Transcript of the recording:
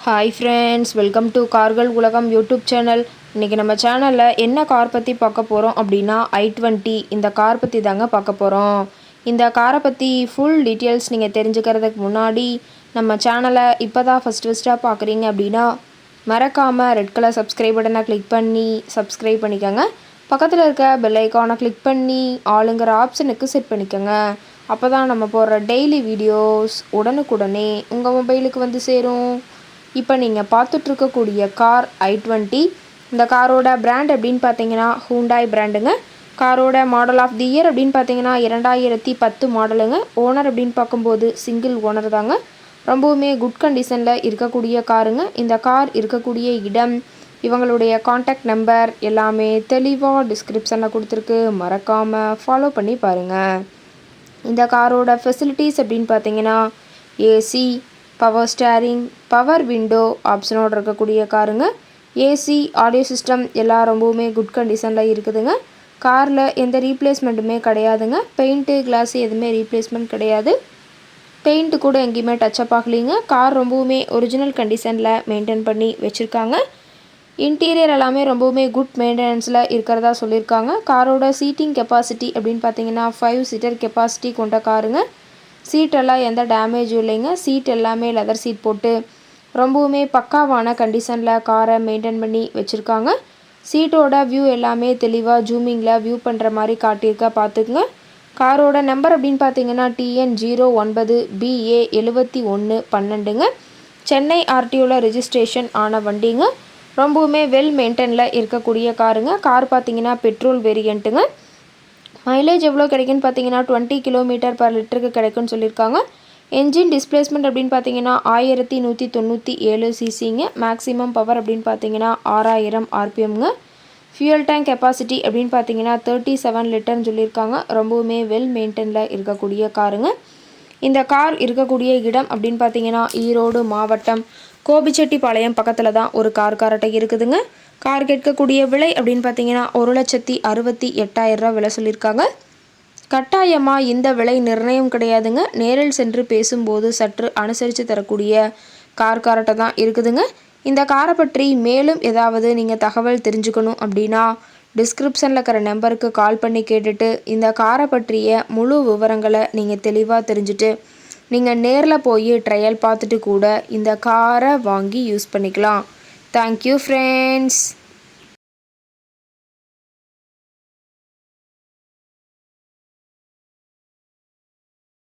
Hi friends, welcome to கார்கள் உலகம் YouTube channel. இன்றைக்கி நம்ம சேனலில் என்ன கார் பற்றி பார்க்க போகிறோம் அப்படின்னா i20 இந்த கார் பற்றி தாங்க பார்க்க போகிறோம். இந்த காரை பற்றி ஃபுல் டீட்டெயில்ஸ் நீங்கள் தெரிஞ்சுக்கிறதுக்கு முன்னாடி நம்ம சேனலை இப்போ தான் ஃபஸ்ட்டாக பார்க்குறீங்க அப்படின்னா மறக்காமல் ரெட் கலர் சப்ஸ்கிரைப் பட்டனை கிளிக் பண்ணி சப்ஸ்கிரைப் பண்ணிக்கோங்க. பக்கத்தில் இருக்க பெல் ஐக்கானை கிளிக் பண்ணி ஆளுங்கிற ஆப்ஷனுக்கு செட் பண்ணிக்கோங்க. அப்போ தான் நம்ம போடுற டெய்லி வீடியோஸ் உடனுக்குடனே உங்கள் மொபைலுக்கு வந்து சேரும். இப்போ நீங்கள் பார்த்துட்ருக்கக்கூடிய கார் i20. இந்த காரோட பிராண்ட் அப்படின்னு பார்த்தீங்கன்னா ஹூண்டாய் பிராண்டுங்க. காரோட மாடல் ஆஃப் தி இயர் அப்படின்னு பார்த்தீங்கன்னா 2010 மாடலுங்க. ஓனர் அப்படின்னு பார்க்கும்போது சிங்கிள் ஓனர் தாங்க. ரொம்பவுமே குட் கண்டிஷனில் இருக்கக்கூடிய காருங்க. இந்த கார் இருக்கக்கூடிய இடம், இவங்களுடைய காண்டாக்ட் நம்பர் எல்லாமே தெளிவாக டிஸ்கிரிப்ஷனில் கொடுத்துருக்கு. மறக்காமல் ஃபாலோ பண்ணி பாருங்கள். இந்த காரோட ஃபெசிலிட்டிஸ் அப்படின்னு பார்த்தீங்கன்னா AC, power steering, power window ஆப்ஷனோடு இருக்கக்கூடிய காருங்க. ஏசி, ஆடியோ சிஸ்டம் எல்லாம் ரொம்பவுமே குட் கண்டிஷனில் இருக்குதுங்க. காரில் எந்த ரீப்ளேஸ்மெண்ட்டுமே கிடையாதுங்க. பெயிண்ட்டு, கிளாஸு எதுவுமே ரீப்ளேஸ்மெண்ட் கிடையாது. பெயிண்ட்டு கூட எங்கேயுமே டச்சப் ஆகலைங்க. கார் ரொம்பவுமே ஒரிஜினல் கண்டிஷனில் மெயின்டைன் பண்ணி வச்சுருக்காங்க. இன்டீரியர் எல்லாமே ரொம்பவுமே குட் மெயின்டெனன்ஸில் இருக்கிறதா சொல்லியிருக்காங்க. காரோட சீட்டிங் கெப்பாசிட்டி அப்படின்னு பார்த்தீங்கன்னா 5 சீட்டர் கெப்பாசிட்டி கொண்ட காருங்க. சீட்டெல்லாம் எந்த டேமேஜும் இல்லைங்க. சீட் எல்லாமே லெதர் சீட் போட்டு ரொம்பவுமே பக்காவான கண்டிஷனில் காரை மெயின்டைன் பண்ணி வச்சுருக்காங்க. சீட்டோட வியூ எல்லாமே தெளிவாக ஜூமிங்கில் வியூ பண்ணுற மாதிரி காட்டியிருக்கா பார்த்துக்குங்க. காரோட நம்பர் அப்படின்னு பார்த்தீங்கன்னா TN09BA 7112ங்க. சென்னை ஆர்டிஓவில் ரெஜிஸ்ட்ரேஷன் ஆன வண்டிங்க. ரொம்பவுமே வெல் மெயின்டெனில் இருக்கக்கூடிய காருங்க. கார் பார்த்தீங்கன்னா பெட்ரோல் வேரியண்ட்டுங்க. மைலேஜ் எவ்வளோ கிடைக்குன்னு பார்த்தீங்கன்னா 20 km/லிட்டருக்கு கிடைக்குன்னு சொல்லியிருக்காங்க. என்ஜின் டிஸ்பிளேஸ்மெண்ட் அப்படின்னு பார்த்தீங்கன்னா 1197 சிசிங்க. மேக்ஸிமம் பவர் அப்படின்னு பார்த்தீங்கன்னா 6000 RPMங்க. ஃபியூயல் டேங்க் கெப்பாசிட்டி அப்படின்னு பார்த்தீங்கன்னா 37 லிட்டர்னு சொல்லியிருக்காங்க. ரொம்பவுமே வெல் மெயின்டெனில் இருக்கக்கூடிய காருங்க. இந்த கார் இருக்கக்கூடிய இடம் அப்படின்னு பார்த்தீங்கன்னா ஈரோடு மாவட்டம் கோபிச்செட்டிப்பாளையம் பக்கத்தில் தான் ஒரு கார்ட்டை இருக்குதுங்க. கார் கேட்கக்கூடிய விலை அப்படின்னு பார்த்தீங்கன்னா 1,68,000 விலை சொல்லியிருக்காங்க. கட்டாயமாக இந்த விலை நிர்ணயம் கிடையாதுங்க. நேரில் சென்று பேசும்போது சற்று அனுசரித்து தரக்கூடிய கார்ட்டை தான் இருக்குதுங்க. இந்த காரை பற்றி மேலும் ஏதாவது நீங்கள் தகவல் தெரிஞ்சுக்கணும் அப்படின்னா டிஸ்கிரிப்ஷனில் இருக்கிற நம்பருக்கு கால் பண்ணி கேட்டுட்டு இந்த காரை பற்றிய முழு விவரங்களை நீங்கள் தெளிவாக தெரிஞ்சுட்டு நீங்கள் நேரில் போய் ட்ரையல் பார்த்துட்டு கூட இந்த காரை வாங்கி யூஸ் பண்ணிக்கலாம். Thank you friends.